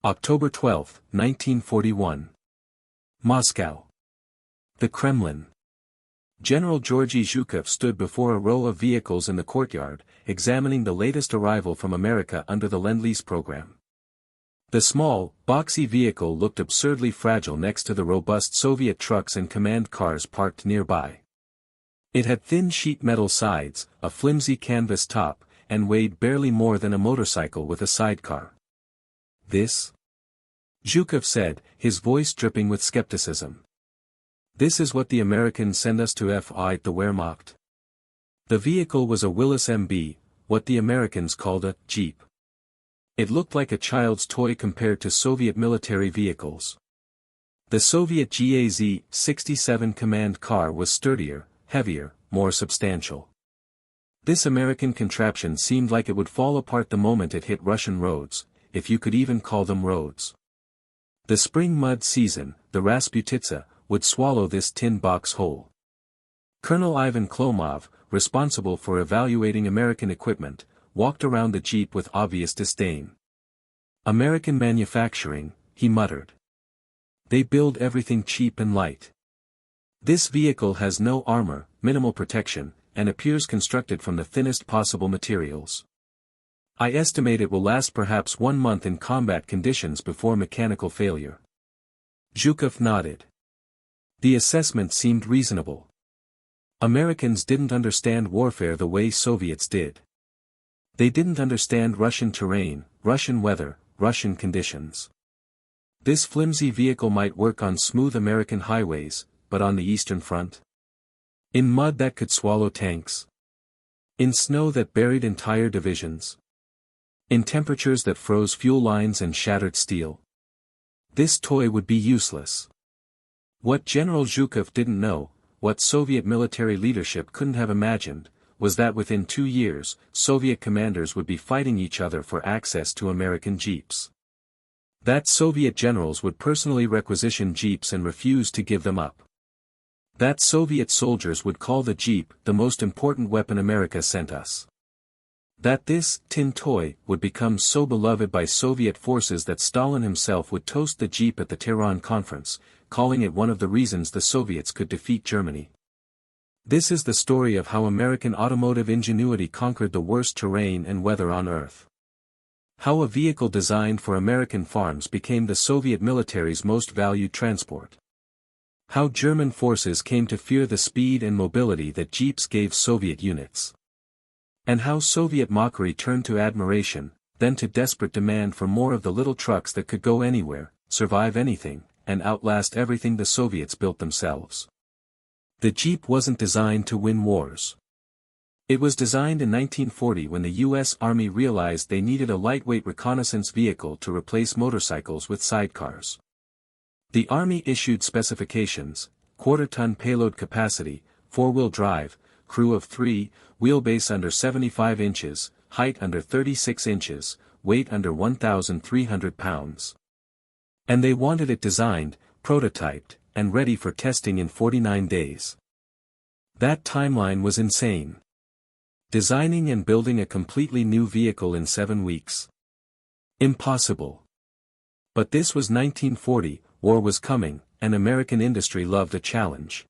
October 12, 1941. Moscow. The Kremlin. General Georgy Zhukov stood before a row of vehicles in the courtyard, examining the latest arrival from America under the Lend-Lease program. The small, boxy vehicle looked absurdly fragile next to the robust Soviet trucks and command cars parked nearby. It had thin sheet metal sides, a flimsy canvas top, and weighed barely more than a motorcycle with a sidecar. This? Zhukov said, his voice dripping with skepticism. This is what the Americans send us to fight the Wehrmacht? The vehicle was a Willis MB, what the Americans called a Jeep. It looked like a child's toy compared to Soviet military vehicles. The Soviet GAZ-67 command car was sturdier, heavier, more substantial. This American contraption seemed like it would fall apart the moment it hit Russian roads, if you could even call them roads. The spring mud season, the Rasputitsa, would swallow this tin box whole. Colonel Ivan Klomov, responsible for evaluating American equipment, walked around the Jeep with obvious disdain. American manufacturing, he muttered. They build everything cheap and light. This vehicle has no armor, minimal protection, and appears constructed from the thinnest possible materials. I estimate it will last perhaps 1 month in combat conditions before mechanical failure. Zhukov nodded. The assessment seemed reasonable. Americans didn't understand warfare the way Soviets did. They didn't understand Russian terrain, Russian weather, Russian conditions. This flimsy vehicle might work on smooth American highways, but on the Eastern Front? In mud that could swallow tanks? In snow that buried entire divisions? In temperatures that froze fuel lines and shattered steel? This toy would be useless. What General Zhukov didn't know, what Soviet military leadership couldn't have imagined, was that within 2 years, Soviet commanders would be fighting each other for access to American Jeeps. That Soviet generals would personally requisition Jeeps and refuse to give them up. That Soviet soldiers would call the Jeep the most important weapon America sent us. That this tin toy would become so beloved by Soviet forces that Stalin himself would toast the Jeep at the Tehran conference, calling it one of the reasons the Soviets could defeat Germany. This is the story of how American automotive ingenuity conquered the worst terrain and weather on Earth. How a vehicle designed for American farms became the Soviet military's most valued transport. How German forces came to fear the speed and mobility that Jeeps gave Soviet units. And how Soviet mockery turned to admiration, then to desperate demand for more of the little trucks that could go anywhere, survive anything, and outlast everything the Soviets built themselves. The Jeep wasn't designed to win wars. It was designed in 1940 when the U.S. Army realized they needed a lightweight reconnaissance vehicle to replace motorcycles with sidecars. The Army issued specifications: quarter-ton payload capacity, 4-wheel drive, crew of 3, wheelbase under 75 inches, height under 36 inches, weight under 1,300 pounds. And they wanted it designed, prototyped, and ready for testing in 49 days. That timeline was insane. Designing and building a completely new vehicle in 7 weeks. Impossible. But this was 1940, war was coming, and American industry loved a challenge.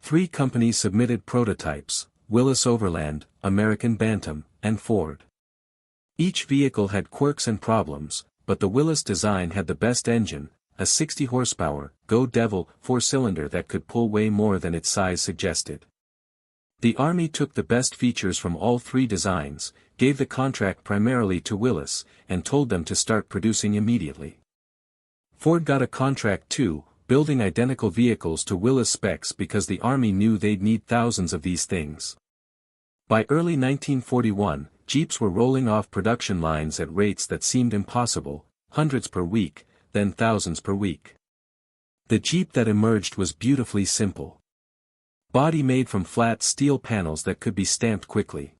3 companies submitted prototypes: Willis Overland, American Bantam, and Ford. Each vehicle had quirks and problems, but the Willis design had the best engine, a 60 horsepower, Go Devil, 4-cylinder that could pull way more than its size suggested. The Army took the best features from all 3 designs, gave the contract primarily to Willis, and told them to start producing immediately. Ford got a contract too, building identical vehicles to Willis specs because the Army knew they'd need thousands of these things. By early 1941, Jeeps were rolling off production lines at rates that seemed impossible, hundreds per week, then thousands per week. The Jeep that emerged was beautifully simple. Body made from flat steel panels that could be stamped quickly.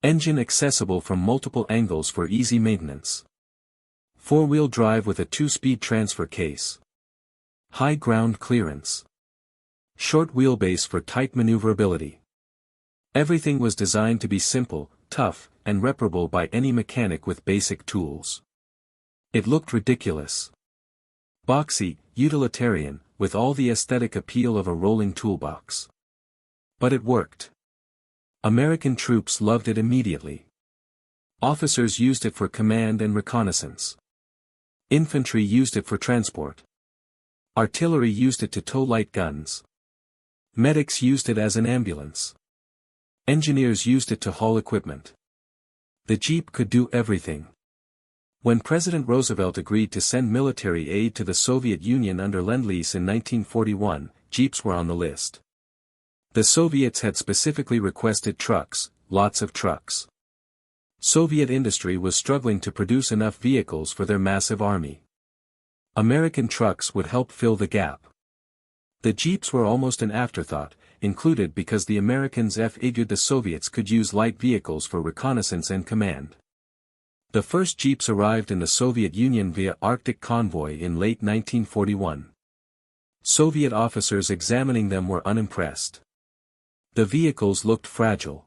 Engine accessible from multiple angles for easy maintenance. 4-wheel drive with a 2-speed transfer case. High ground clearance. Short wheelbase for tight maneuverability. Everything was designed to be simple, tough, and reparable by any mechanic with basic tools. It looked ridiculous. Boxy, utilitarian, with all the aesthetic appeal of a rolling toolbox. But it worked. American troops loved it immediately. Officers used it for command and reconnaissance. Infantry used it for transport. Artillery used it to tow light guns. Medics used it as an ambulance. Engineers used it to haul equipment. The Jeep could do everything. When President Roosevelt agreed to send military aid to the Soviet Union under Lend-Lease in 1941, Jeeps were on the list. The Soviets had specifically requested trucks, lots of trucks. Soviet industry was struggling to produce enough vehicles for their massive army. American trucks would help fill the gap. The Jeeps were almost an afterthought, included because the Americans figured the Soviets could use light vehicles for reconnaissance and command. The first Jeeps arrived in the Soviet Union via Arctic convoy in late 1941. Soviet officers examining them were unimpressed. The vehicles looked fragile.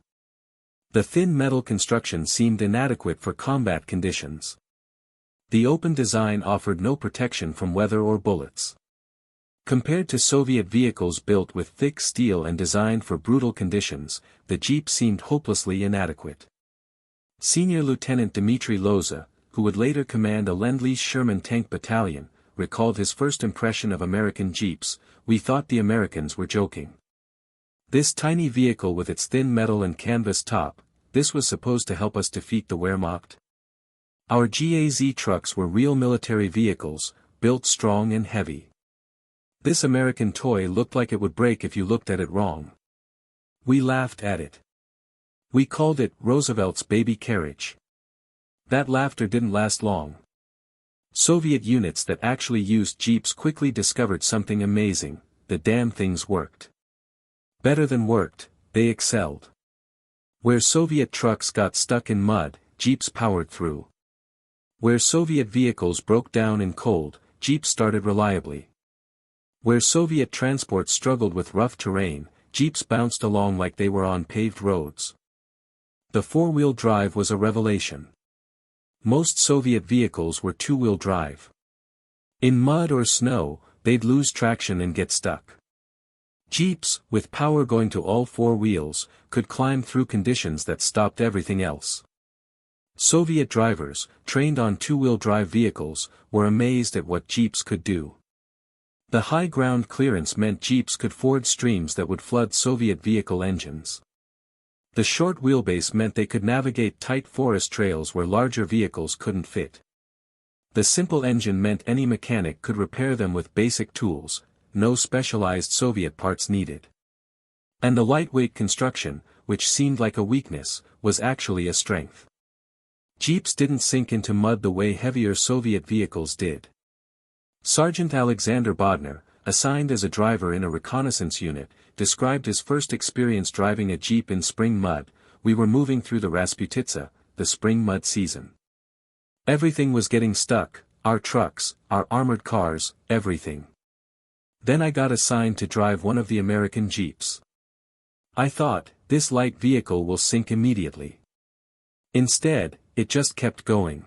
The thin metal construction seemed inadequate for combat conditions. The open design offered no protection from weather or bullets. Compared to Soviet vehicles built with thick steel and designed for brutal conditions, the Jeep seemed hopelessly inadequate. Senior Lieutenant Dmitry Loza, who would later command a Lend-Lease Sherman tank battalion, recalled his first impression of American Jeeps: "We thought the Americans were joking. This tiny vehicle with its thin metal and canvas top, this was supposed to help us defeat the Wehrmacht? Our GAZ trucks were real military vehicles, built strong and heavy. This American toy looked like it would break if you looked at it wrong. We laughed at it. We called it Roosevelt's baby carriage." That laughter didn't last long. Soviet units that actually used Jeeps quickly discovered something amazing: the damn things worked. Better than worked, they excelled. Where Soviet trucks got stuck in mud, Jeeps powered through. Where Soviet vehicles broke down in cold, Jeeps started reliably. Where Soviet transport struggled with rough terrain, Jeeps bounced along like they were on paved roads. The four-wheel drive was a revelation. Most Soviet vehicles were two-wheel drive. In mud or snow, they'd lose traction and get stuck. Jeeps, with power going to all four wheels, could climb through conditions that stopped everything else. Soviet drivers, trained on two-wheel drive vehicles, were amazed at what Jeeps could do. The high ground clearance meant Jeeps could ford streams that would flood Soviet vehicle engines. The short wheelbase meant they could navigate tight forest trails where larger vehicles couldn't fit. The simple engine meant any mechanic could repair them with basic tools, no specialized Soviet parts needed. And the lightweight construction, which seemed like a weakness, was actually a strength. Jeeps didn't sink into mud the way heavier Soviet vehicles did. Sergeant Alexander Bodner, assigned as a driver in a reconnaissance unit, described his first experience driving a Jeep in spring mud. "We were moving through the Rasputitsa, the spring mud season. Everything was getting stuck, our trucks, our armored cars, everything. Then I got assigned to drive one of the American Jeeps. I thought, this light vehicle will sink immediately. Instead, it just kept going.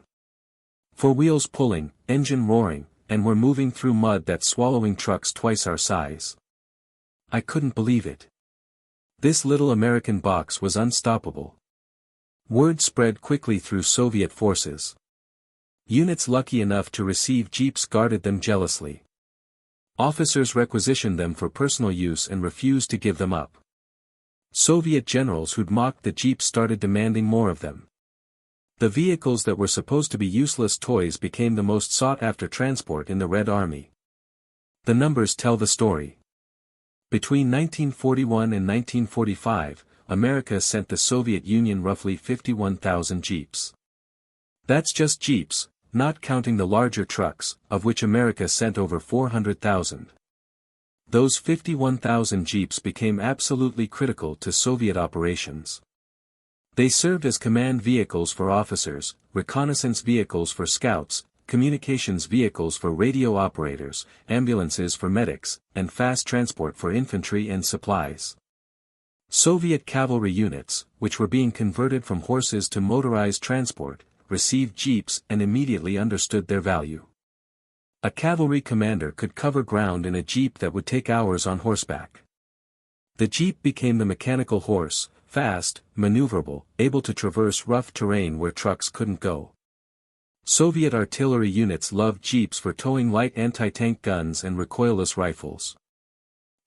Four wheels pulling, engine roaring, and we're moving through mud that's swallowing trucks twice our size. I couldn't believe it. This little American box was unstoppable." Word spread quickly through Soviet forces. Units lucky enough to receive Jeeps guarded them jealously. Officers requisitioned them for personal use and refused to give them up. Soviet generals who'd mocked the Jeeps started demanding more of them. The vehicles that were supposed to be useless toys became the most sought-after transport in the Red Army. The numbers tell the story. Between 1941 and 1945, America sent the Soviet Union roughly 51,000 Jeeps. That's just Jeeps, not counting the larger trucks, of which America sent over 400,000. Those 51,000 Jeeps became absolutely critical to Soviet operations. They served as command vehicles for officers, reconnaissance vehicles for scouts, communications vehicles for radio operators, ambulances for medics, and fast transport for infantry and supplies. Soviet cavalry units, which were being converted from horses to motorized transport, received jeeps and immediately understood their value. A cavalry commander could cover ground in a jeep that would take hours on horseback. The jeep became the mechanical horse, fast, maneuverable, able to traverse rough terrain where trucks couldn't go. Soviet artillery units loved jeeps for towing light anti-tank guns and recoilless rifles.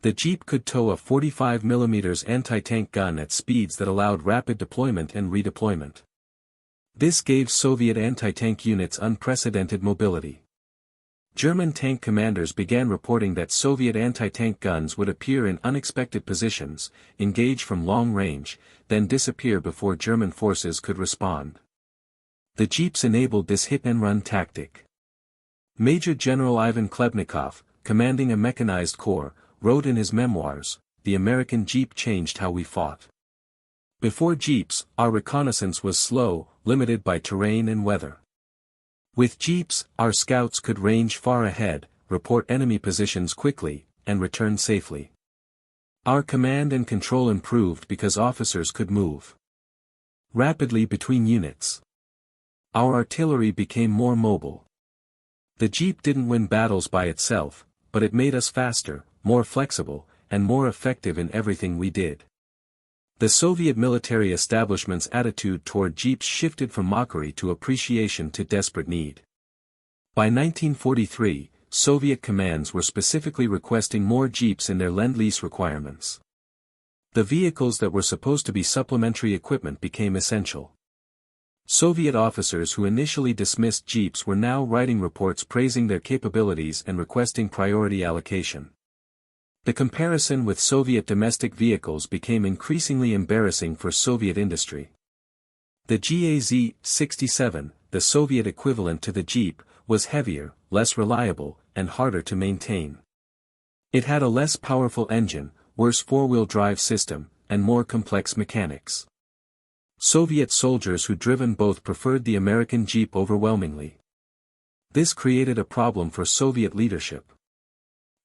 The jeep could tow a 45mm anti-tank gun at speeds that allowed rapid deployment and redeployment. This gave Soviet anti-tank units unprecedented mobility. German tank commanders began reporting that Soviet anti-tank guns would appear in unexpected positions, engage from long range, then disappear before German forces could respond. The jeeps enabled this hit-and-run tactic. Major General Ivan Klebnikov, commanding a mechanized corps, wrote in his memoirs, "The American jeep changed how we fought. Before jeeps, our reconnaissance was slow, limited by terrain and weather. With jeeps, our scouts could range far ahead, report enemy positions quickly, and return safely. Our command and control improved because officers could move rapidly between units. Our artillery became more mobile. The jeep didn't win battles by itself, but it made us faster, more flexible, and more effective in everything we did." The Soviet military establishment's attitude toward jeeps shifted from mockery to appreciation to desperate need. By 1943, Soviet commands were specifically requesting more jeeps in their Lend-Lease requirements. The vehicles that were supposed to be supplementary equipment became essential. Soviet officers who initially dismissed jeeps were now writing reports praising their capabilities and requesting priority allocation. The comparison with Soviet domestic vehicles became increasingly embarrassing for Soviet industry. The GAZ-67, the Soviet equivalent to the Jeep, was heavier, less reliable, and harder to maintain. It had a less powerful engine, worse four-wheel drive system, and more complex mechanics. Soviet soldiers who driven both preferred the American Jeep overwhelmingly. This created a problem for Soviet leadership.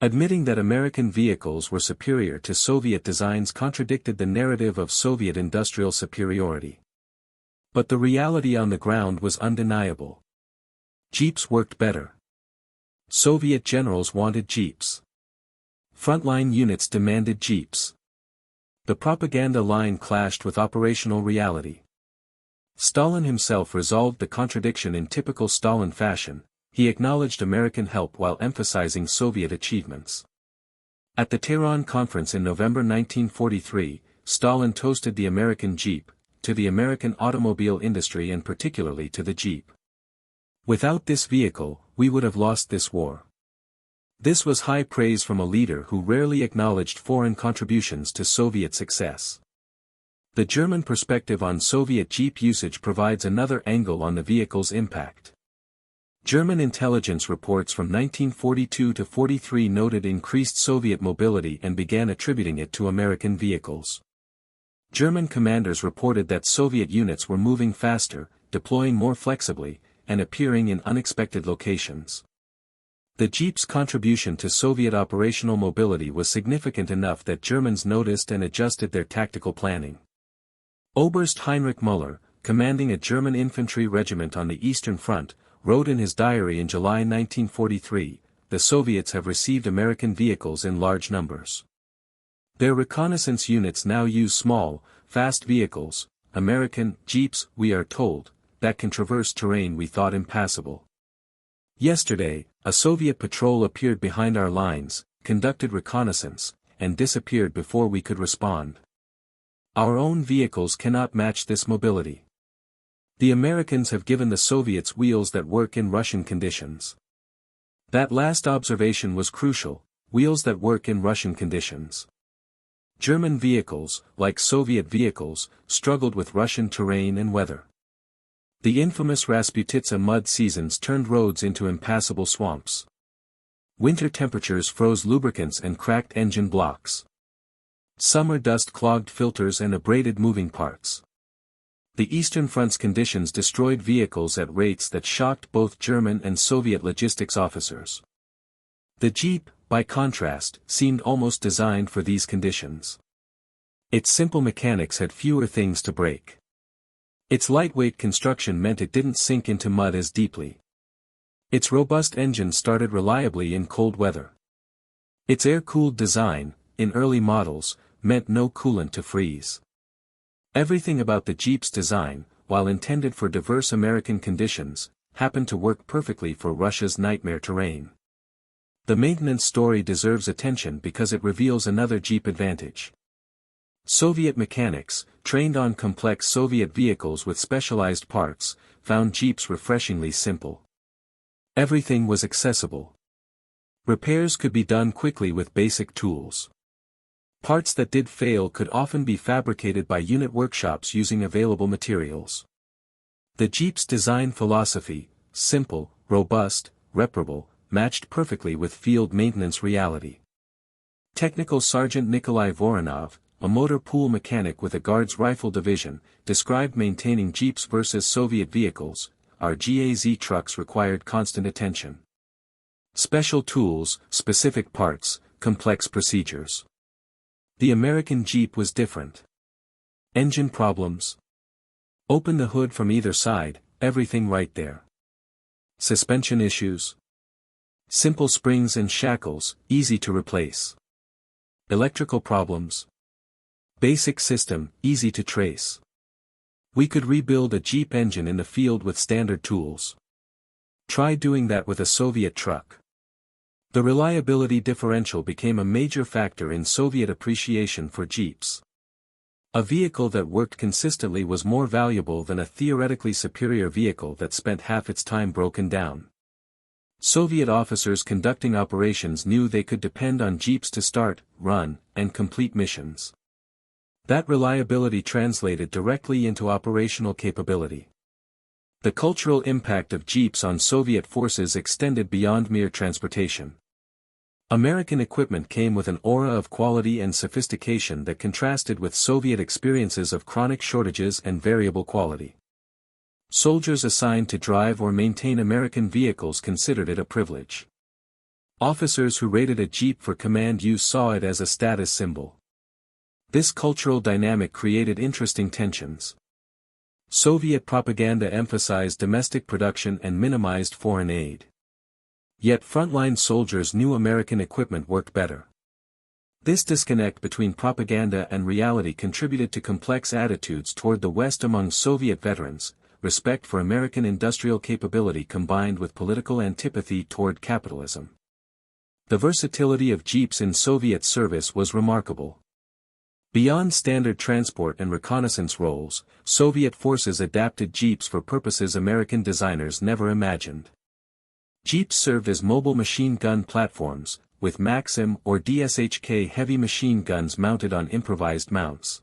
Admitting that American vehicles were superior to Soviet designs contradicted the narrative of Soviet industrial superiority. But the reality on the ground was undeniable. Jeeps worked better. Soviet generals wanted jeeps. Frontline units demanded jeeps. The propaganda line clashed with operational reality. Stalin himself resolved the contradiction in typical Stalin fashion. He acknowledged American help while emphasizing Soviet achievements. At the Tehran Conference in November 1943, Stalin toasted the American Jeep, to the American automobile industry and particularly to the Jeep. "Without this vehicle, we would have lost this war." This was high praise from a leader who rarely acknowledged foreign contributions to Soviet success. The German perspective on Soviet Jeep usage provides another angle on the vehicle's impact. German intelligence reports from 1942 to 43 noted increased Soviet mobility and began attributing it to American vehicles. German commanders reported that Soviet units were moving faster, deploying more flexibly, and appearing in unexpected locations. The Jeep's contribution to Soviet operational mobility was significant enough that Germans noticed and adjusted their tactical planning. Oberst Heinrich Müller, commanding a German infantry regiment on the Eastern Front, wrote in his diary in July 1943, "The Soviets have received American vehicles in large numbers. Their reconnaissance units now use small, fast vehicles, American Jeeps, we are told, that can traverse terrain we thought impassable. Yesterday, a Soviet patrol appeared behind our lines, conducted reconnaissance, and disappeared before we could respond. Our own vehicles cannot match this mobility. The Americans have given the Soviets wheels that work in Russian conditions." That last observation was crucial, wheels that work in Russian conditions. German vehicles, like Soviet vehicles, struggled with Russian terrain and weather. The infamous Rasputitsa mud seasons turned roads into impassable swamps. Winter temperatures froze lubricants and cracked engine blocks. Summer dust clogged filters and abraded moving parts. The Eastern Front's conditions destroyed vehicles at rates that shocked both German and Soviet logistics officers. The Jeep, by contrast, seemed almost designed for these conditions. Its simple mechanics had fewer things to break. Its lightweight construction meant it didn't sink into mud as deeply. Its robust engine started reliably in cold weather. Its air-cooled design, in early models, meant no coolant to freeze. Everything about the Jeep's design, while intended for diverse American conditions, happened to work perfectly for Russia's nightmare terrain. The maintenance story deserves attention because it reveals another Jeep advantage. Soviet mechanics, trained on complex Soviet vehicles with specialized parts, found Jeeps refreshingly simple. Everything was accessible. Repairs could be done quickly with basic tools. Parts that did fail could often be fabricated by unit workshops using available materials. The Jeep's design philosophy, simple, robust, reparable, matched perfectly with field maintenance reality. Technical Sergeant Nikolai Voronov, a motor pool mechanic with a Guards Rifle Division, described maintaining Jeeps versus Soviet vehicles. Our GAZ trucks required constant attention. Special tools, specific parts, complex procedures. The American Jeep was different. Engine problems. Open the hood from either side, everything right there. Suspension issues. Simple springs and shackles, easy to replace. Electrical problems. Basic system, easy to trace. We could rebuild a Jeep engine in the field with standard tools. Try doing that with a Soviet truck. The reliability differential became a major factor in Soviet appreciation for Jeeps. A vehicle that worked consistently was more valuable than a theoretically superior vehicle that spent half its time broken down. Soviet officers conducting operations knew they could depend on Jeeps to start, run, and complete missions. That reliability translated directly into operational capability. The cultural impact of Jeeps on Soviet forces extended beyond mere transportation. American equipment came with an aura of quality and sophistication that contrasted with Soviet experiences of chronic shortages and variable quality. Soldiers assigned to drive or maintain American vehicles considered it a privilege. Officers who rated a Jeep for command use saw it as a status symbol. This cultural dynamic created interesting tensions. Soviet propaganda emphasized domestic production and minimized foreign aid. Yet frontline soldiers knew American equipment worked better. This disconnect between propaganda and reality contributed to complex attitudes toward the West among Soviet veterans, respect for American industrial capability combined with political antipathy toward capitalism. The versatility of Jeeps in Soviet service was remarkable. Beyond standard transport and reconnaissance roles, Soviet forces adapted Jeeps for purposes American designers never imagined. Jeeps served as mobile machine gun platforms, with Maxim or DSHK heavy machine guns mounted on improvised mounts.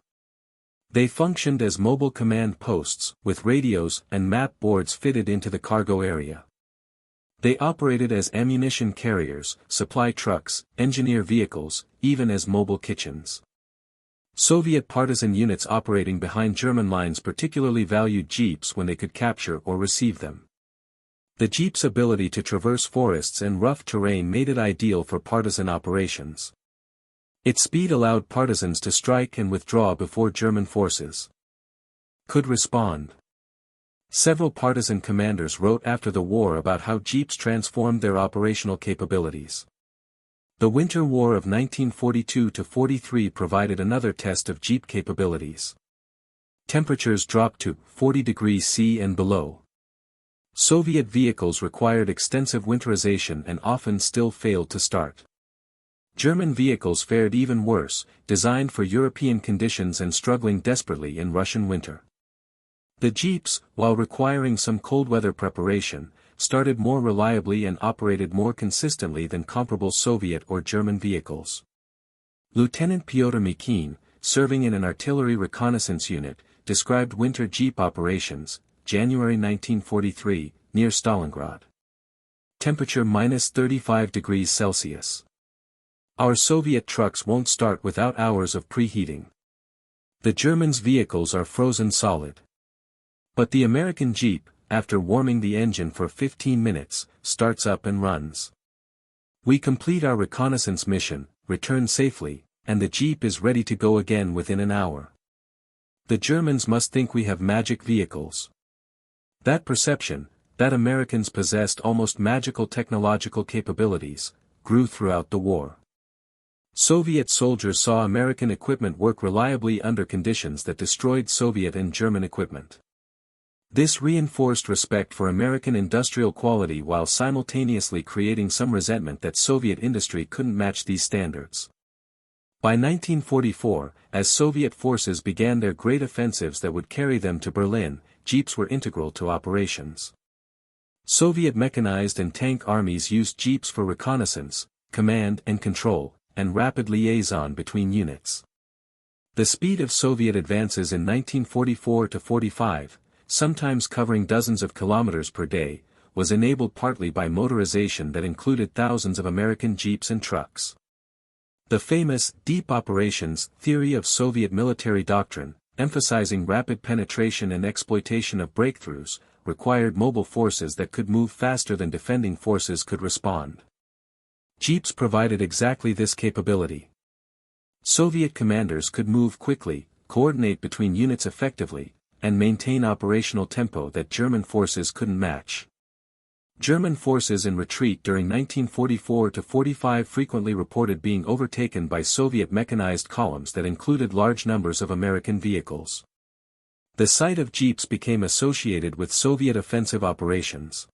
They functioned as mobile command posts, with radios and map boards fitted into the cargo area. They operated as ammunition carriers, supply trucks, engineer vehicles, even as mobile kitchens. Soviet partisan units operating behind German lines particularly valued Jeeps when they could capture or receive them. The Jeep's ability to traverse forests and rough terrain made it ideal for partisan operations. Its speed allowed partisans to strike and withdraw before German forces could respond. Several partisan commanders wrote after the war about how Jeeps transformed their operational capabilities. The Winter War of 1942-43 provided another test of Jeep capabilities. Temperatures dropped to 40 degrees C and below. Soviet vehicles required extensive winterization and often still failed to start. German vehicles fared even worse, designed for European conditions and struggling desperately in Russian winter. The Jeeps, while requiring some cold weather preparation, started more reliably and operated more consistently than comparable Soviet or German vehicles. Lieutenant Pyotr Mikhin, serving in an artillery reconnaissance unit, described winter Jeep operations, January 1943, near Stalingrad. Temperature -35 degrees Celsius. Our Soviet trucks won't start without hours of preheating. The Germans' vehicles are frozen solid. But the American Jeep, after warming the engine for 15 minutes, starts up and runs. We complete our reconnaissance mission, return safely, and the Jeep is ready to go again within an hour. The Germans must think we have magic vehicles. That perception, that Americans possessed almost magical technological capabilities, grew throughout the war. Soviet soldiers saw American equipment work reliably under conditions that destroyed Soviet and German equipment. This reinforced respect for American industrial quality while simultaneously creating some resentment that Soviet industry couldn't match these standards. By 1944, as Soviet forces began their great offensives that would carry them to Berlin, jeeps were integral to operations. Soviet mechanized and tank armies used jeeps for reconnaissance, command and control, and rapid liaison between units. The speed of Soviet advances in 1944–45, sometimes covering dozens of kilometers per day, was enabled partly by motorization that included thousands of American jeeps and trucks. The famous deep operations theory of Soviet military doctrine, emphasizing rapid penetration and exploitation of breakthroughs, required mobile forces that could move faster than defending forces could respond. Jeeps provided exactly this capability. Soviet commanders could move quickly, coordinate between units effectively, and maintain operational tempo that German forces couldn't match. German forces in retreat during 1944–45 frequently reported being overtaken by Soviet mechanized columns that included large numbers of American vehicles. The sight of jeeps became associated with Soviet offensive operations.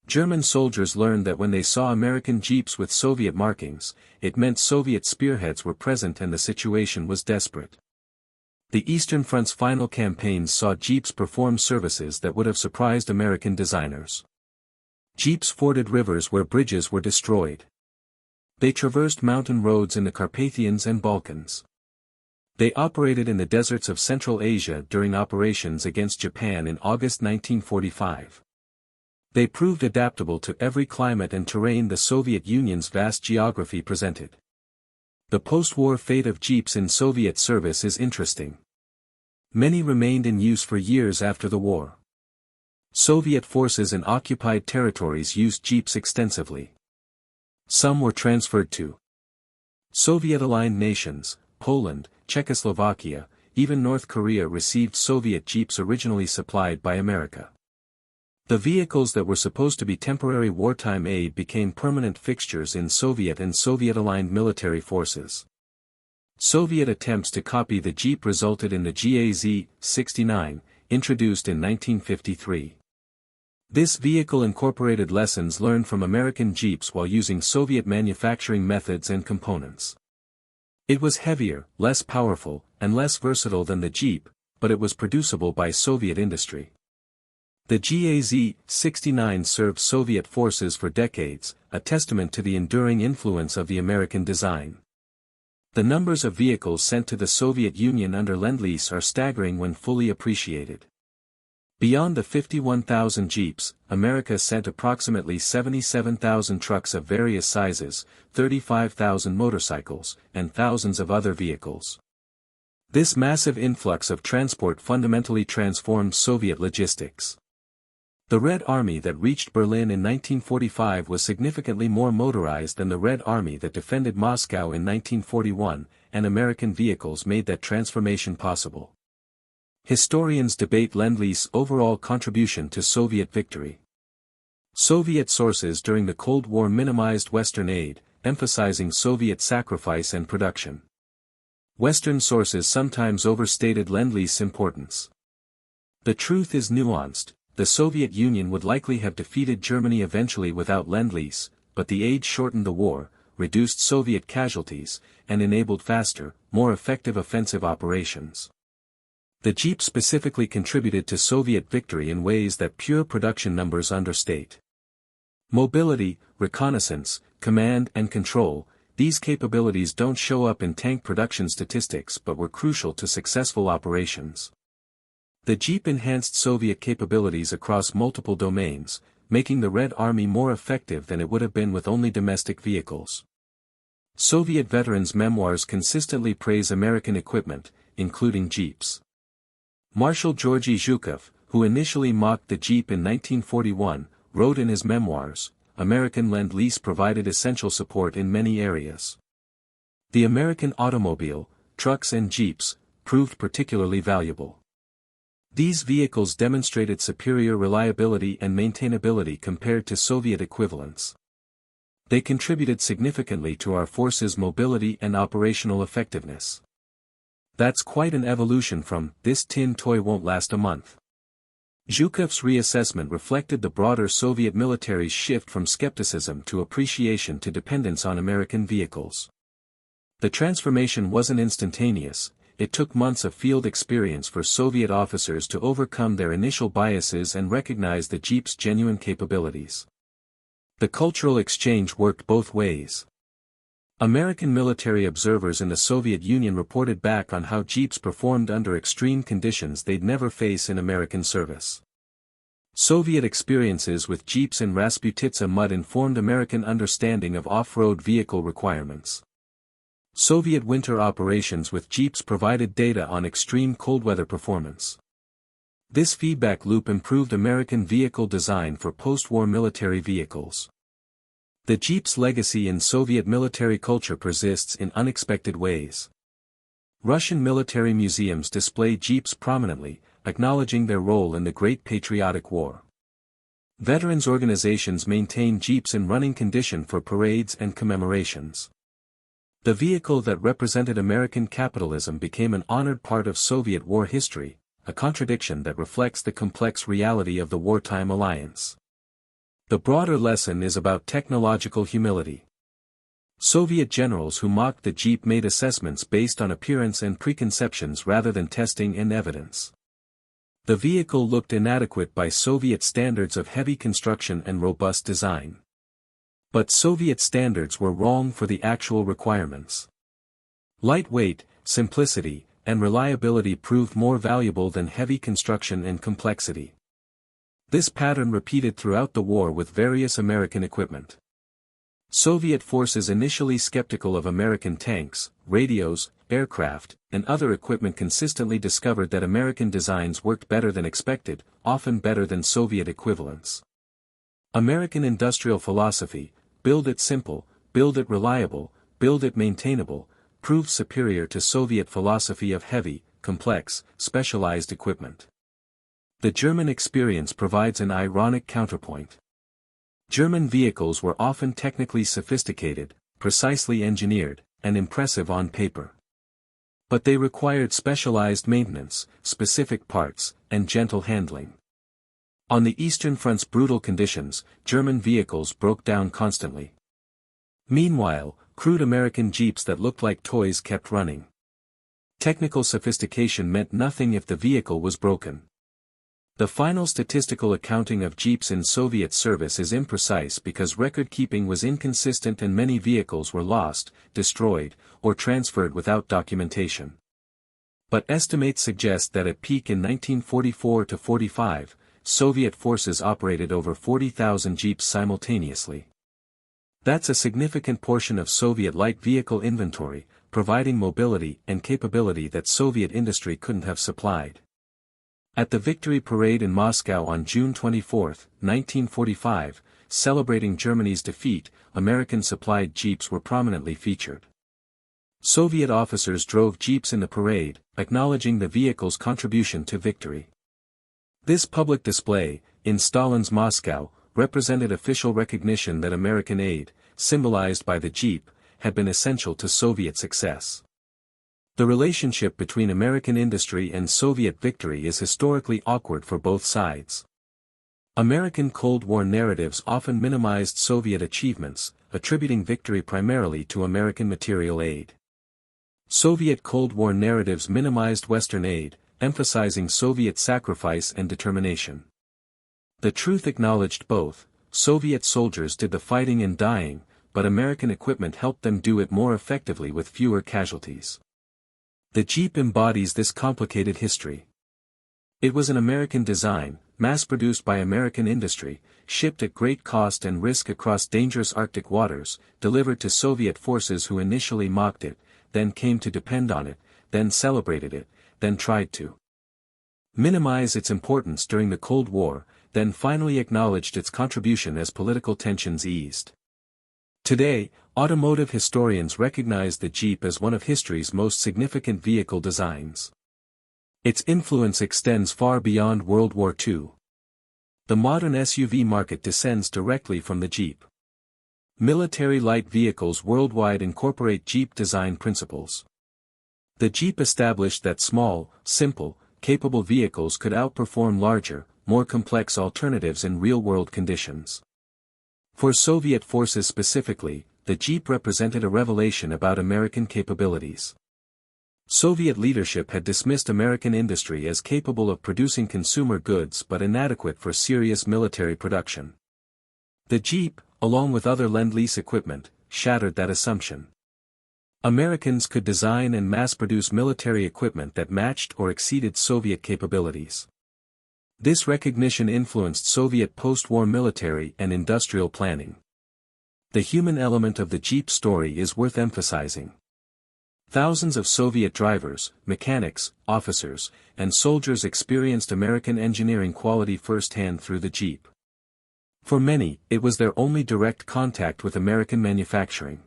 German soldiers learned that when they saw American jeeps with Soviet markings, it meant Soviet spearheads were present and the situation was desperate. The Eastern Front's final campaigns saw jeeps perform services that would have surprised American designers. Jeeps forded rivers where bridges were destroyed. They traversed mountain roads in the Carpathians and Balkans. They operated in the deserts of Central Asia during operations against Japan in August 1945. They proved adaptable to every climate and terrain the Soviet Union's vast geography presented. The post-war fate of jeeps in Soviet service is interesting. Many remained in use for years after the war. Soviet forces in occupied territories used jeeps extensively. Some were transferred to Soviet-aligned nations. Poland, Czechoslovakia, even North Korea received Soviet jeeps originally supplied by America. The vehicles that were supposed to be temporary wartime aid became permanent fixtures in Soviet and Soviet-aligned military forces. Soviet attempts to copy the jeep resulted in the GAZ-69, introduced in 1953. This vehicle incorporated lessons learned from American jeeps while using Soviet manufacturing methods and components. It was heavier, less powerful, and less versatile than the jeep, but it was producible by Soviet industry. The GAZ-69 served Soviet forces for decades, a testament to the enduring influence of the American design. The numbers of vehicles sent to the Soviet Union under Lend-Lease are staggering when fully appreciated. Beyond the 51,000 jeeps, America sent approximately 77,000 trucks of various sizes, 35,000 motorcycles, and thousands of other vehicles. This massive influx of transport fundamentally transformed Soviet logistics. The Red Army that reached Berlin in 1945 was significantly more motorized than the Red Army that defended Moscow in 1941, and American vehicles made that transformation possible. Historians debate Lend-Lease's overall contribution to Soviet victory. Soviet sources during the Cold War minimized Western aid, emphasizing Soviet sacrifice and production. Western sources sometimes overstated Lend-Lease's importance. The truth is nuanced. The Soviet Union would likely have defeated Germany eventually without Lend-Lease, but the aid shortened the war, reduced Soviet casualties, and enabled faster, more effective offensive operations. The jeep specifically contributed to Soviet victory in ways that pure production numbers understate. Mobility, reconnaissance, command and control, these capabilities don't show up in tank production statistics but were crucial to successful operations. The jeep enhanced Soviet capabilities across multiple domains, making the Red Army more effective than it would have been with only domestic vehicles. Soviet veterans' memoirs consistently praise American equipment, including jeeps. Marshal Georgy Zhukov, who initially mocked the jeep in 1941, wrote in his memoirs, "American Lend-Lease provided essential support in many areas. The American automobile, trucks and jeeps, proved particularly valuable. These vehicles demonstrated superior reliability and maintainability compared to Soviet equivalents. They contributed significantly to our forces' mobility and operational effectiveness. That's quite an evolution from, "this tin toy won't last a month." Zhukov's reassessment reflected the broader Soviet military's shift from skepticism to appreciation to dependence on American vehicles. The transformation wasn't instantaneous. It took months of field experience for Soviet officers to overcome their initial biases and recognize the Jeep's genuine capabilities. The cultural exchange worked both ways. American military observers in the Soviet Union reported back on how Jeeps performed under extreme conditions they'd never face in American service. Soviet experiences with Jeeps in Rasputitsa mud informed American understanding of off-road vehicle requirements. Soviet winter operations with Jeeps provided data on extreme cold weather performance. This feedback loop improved American vehicle design for post-war military vehicles. The Jeep's legacy in Soviet military culture persists in unexpected ways. Russian military museums display Jeeps prominently, acknowledging their role in the Great Patriotic War. Veterans organizations maintain Jeeps in running condition for parades and commemorations. The vehicle that represented American capitalism became an honored part of Soviet war history, a contradiction that reflects the complex reality of the wartime alliance. The broader lesson is about technological humility. Soviet generals who mocked the Jeep made assessments based on appearance and preconceptions rather than testing and evidence. The vehicle looked inadequate by Soviet standards of heavy construction and robust design. But Soviet standards were wrong for the actual requirements. Lightweight, simplicity, and reliability proved more valuable than heavy construction and complexity. This pattern repeated throughout the war with various American equipment. Soviet forces initially skeptical of American tanks, radios, aircraft, and other equipment consistently discovered that American designs worked better than expected, often better than Soviet equivalents. American industrial philosophy, build it simple, build it reliable, build it maintainable, proved superior to Soviet philosophy of heavy, complex, specialized equipment. The German experience provides an ironic counterpoint. German vehicles were often technically sophisticated, precisely engineered, and impressive on paper. But they required specialized maintenance, specific parts, and gentle handling. On the Eastern Front's brutal conditions, German vehicles broke down constantly. Meanwhile, crude American Jeeps that looked like toys kept running. Technical sophistication meant nothing if the vehicle was broken. The final statistical accounting of Jeeps in Soviet service is imprecise because record-keeping was inconsistent and many vehicles were lost, destroyed, or transferred without documentation. But estimates suggest that at peak in 1944–45, Soviet forces operated over 40,000 Jeeps simultaneously. That's a significant portion of Soviet light vehicle inventory, providing mobility and capability that Soviet industry couldn't have supplied. At the Victory Parade in Moscow on June 24, 1945, celebrating Germany's defeat, American-supplied Jeeps were prominently featured. Soviet officers drove Jeeps in the parade, acknowledging the vehicle's contribution to victory. This public display, in Stalin's Moscow, represented official recognition that American aid, symbolized by the Jeep, had been essential to Soviet success. The relationship between American industry and Soviet victory is historically awkward for both sides. American Cold War narratives often minimized Soviet achievements, attributing victory primarily to American material aid. Soviet Cold War narratives minimized Western aid, emphasizing Soviet sacrifice and determination. The truth acknowledged both: Soviet soldiers did the fighting and dying, but American equipment helped them do it more effectively with fewer casualties. The Jeep embodies this complicated history. It was an American design, mass-produced by American industry, shipped at great cost and risk across dangerous Arctic waters, delivered to Soviet forces who initially mocked it, then came to depend on it, then celebrated it, then tried to minimize its importance during the Cold War, then finally acknowledged its contribution as political tensions eased. Today, automotive historians recognize the Jeep as one of history's most significant vehicle designs. Its influence extends far beyond World War II. The modern SUV market descends directly from the Jeep. Military light vehicles worldwide incorporate Jeep design principles. The Jeep established that small, simple, capable vehicles could outperform larger, more complex alternatives in real-world conditions. For Soviet forces specifically, the Jeep represented a revelation about American capabilities. Soviet leadership had dismissed American industry as capable of producing consumer goods but inadequate for serious military production. The Jeep, along with other Lend-Lease equipment, shattered that assumption. Americans could design and mass-produce military equipment that matched or exceeded Soviet capabilities. This recognition influenced Soviet post-war military and industrial planning. The human element of the Jeep story is worth emphasizing. Thousands of Soviet drivers, mechanics, officers, and soldiers experienced American engineering quality firsthand through the Jeep. For many, it was their only direct contact with American manufacturing.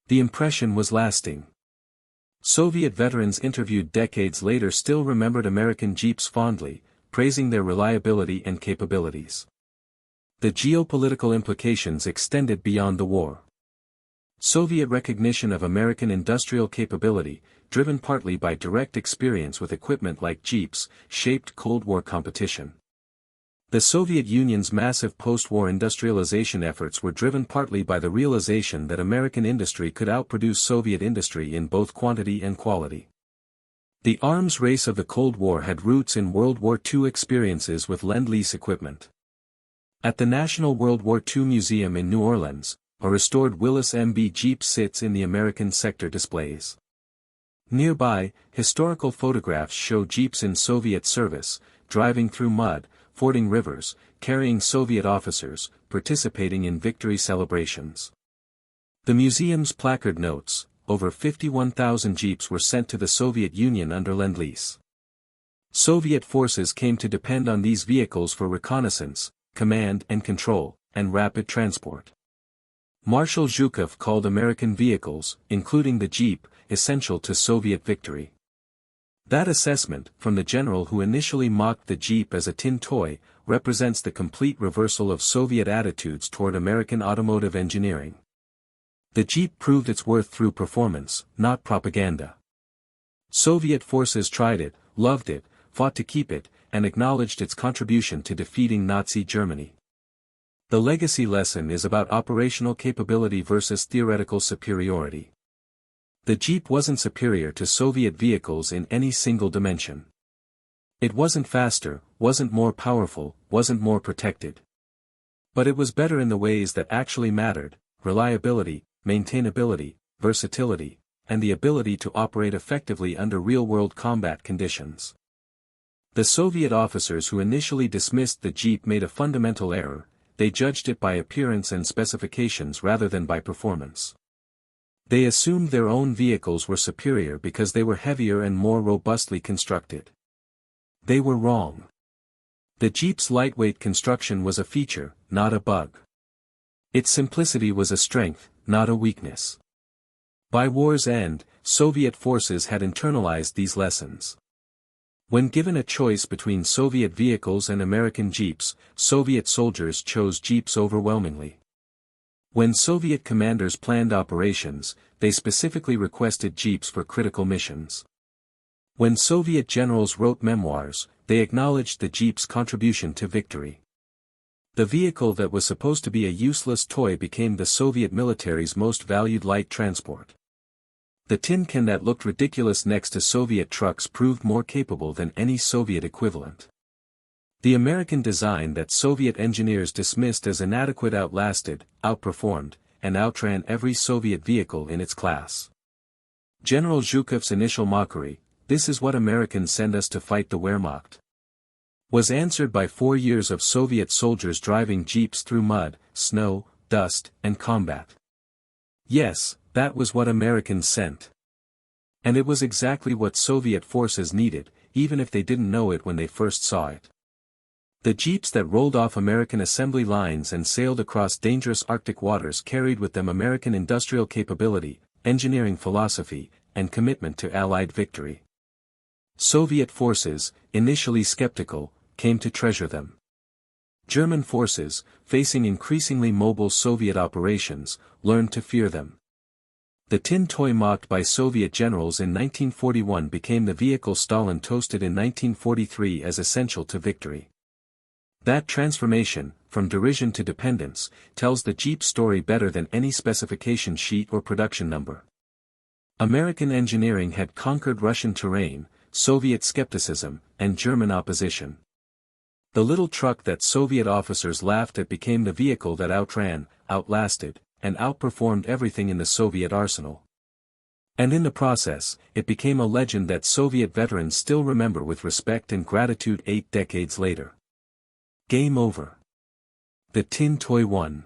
The impression was lasting. Soviet veterans interviewed decades later still remembered American Jeeps fondly, praising their reliability and capabilities. The geopolitical implications extended beyond the war. Soviet recognition of American industrial capability, driven partly by direct experience with equipment like Jeeps, shaped Cold War competition. The Soviet Union's massive post-war industrialization efforts were driven partly by the realization that American industry could outproduce Soviet industry in both quantity and quality. The arms race of the Cold War had roots in World War II experiences with Lend-Lease equipment. At the National World War II Museum in New Orleans, a restored Willis MB Jeep sits in the American sector displays. Nearby, historical photographs show Jeeps in Soviet service, driving through mud, fording rivers, carrying Soviet officers, participating in victory celebrations. The museum's placard notes, over 51,000 Jeeps were sent to the Soviet Union under Lend-Lease. Soviet forces came to depend on these vehicles for reconnaissance, command and control, and rapid transport. Marshal Zhukov called American vehicles, including the Jeep, essential to Soviet victory. That assessment, from the general who initially mocked the Jeep as a tin toy, represents the complete reversal of Soviet attitudes toward American automotive engineering. The Jeep proved its worth through performance, not propaganda. Soviet forces tried it, loved it, fought to keep it, and acknowledged its contribution to defeating Nazi Germany. The legacy lesson is about operational capability versus theoretical superiority. The Jeep wasn't superior to Soviet vehicles in any single dimension. It wasn't faster, wasn't more powerful, wasn't more protected. But it was better in the ways that actually mattered: reliability, maintainability, versatility, and the ability to operate effectively under real-world combat conditions. The Soviet officers who initially dismissed the Jeep made a fundamental error: they judged it by appearance and specifications rather than by performance. They assumed their own vehicles were superior because they were heavier and more robustly constructed. They were wrong. The Jeep's lightweight construction was a feature, not a bug. Its simplicity was a strength, not a weakness. By war's end, Soviet forces had internalized these lessons. When given a choice between Soviet vehicles and American Jeeps, Soviet soldiers chose Jeeps overwhelmingly. When Soviet commanders planned operations, they specifically requested Jeeps for critical missions. When Soviet generals wrote memoirs, they acknowledged the Jeep's contribution to victory. The vehicle that was supposed to be a useless toy became the Soviet military's most valued light transport. The tin can that looked ridiculous next to Soviet trucks proved more capable than any Soviet equivalent. The American design that Soviet engineers dismissed as inadequate outlasted, outperformed, and outran every Soviet vehicle in its class. General Zhukov's initial mockery, "This is what Americans send us to fight the Wehrmacht," was answered by 4 years of Soviet soldiers driving Jeeps through mud, snow, dust, and combat. Yes, that was what Americans sent. And it was exactly what Soviet forces needed, even if they didn't know it when they first saw it. The jeeps that rolled off American assembly lines and sailed across dangerous Arctic waters carried with them American industrial capability, engineering philosophy, and commitment to Allied victory. Soviet forces, initially skeptical, came to treasure them. German forces, facing increasingly mobile Soviet operations, learned to fear them. The tin toy mocked by Soviet generals in 1941 became the vehicle Stalin toasted in 1943 as essential to victory. That transformation, from derision to dependence, tells the Jeep story better than any specification sheet or production number. American engineering had conquered Russian terrain, Soviet skepticism, and German opposition. The little truck that Soviet officers laughed at became the vehicle that outran, outlasted, and outperformed everything in the Soviet arsenal. And in the process, it became a legend that Soviet veterans still remember with respect and gratitude 8 decades later. Game over. The tin toy won.